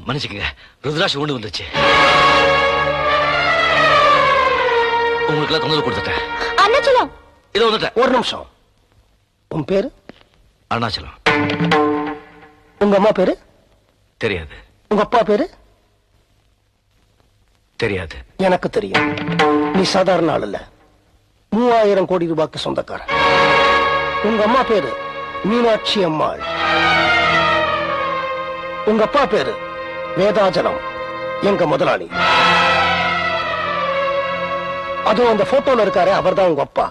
மன்னிச்சுக்கங்க, ருத்ராட்சி ஒண்ணு வந்துச்சு. உங்களுக்கு எல்லாம் தொந்தரவு கொடுத்துட்டேன். அருணாச்சலம், இதோ வந்துட்டேன். ஒரு நிமிஷம். உன் பேரு? அருணாச்சலம். உங்க அம்மா பேரு? தெரியாது. உங்க அப்பா பேரு? தெரியாது. எனக்கு தெரியும். நீ சாதாரண ஆள் இல்ல, 3000 கோடி ரூபாய்க்கு சொந்தக்காரன். உங்க அம்மா பேரு மீனாட்சி அம்மாள். உங்க அப்பா பேரு வேதாஜலம், எங்க முதலாளி. அதுவும் அந்த போட்டோல இருக்காரு, அவர்தான் உங்க அப்பா.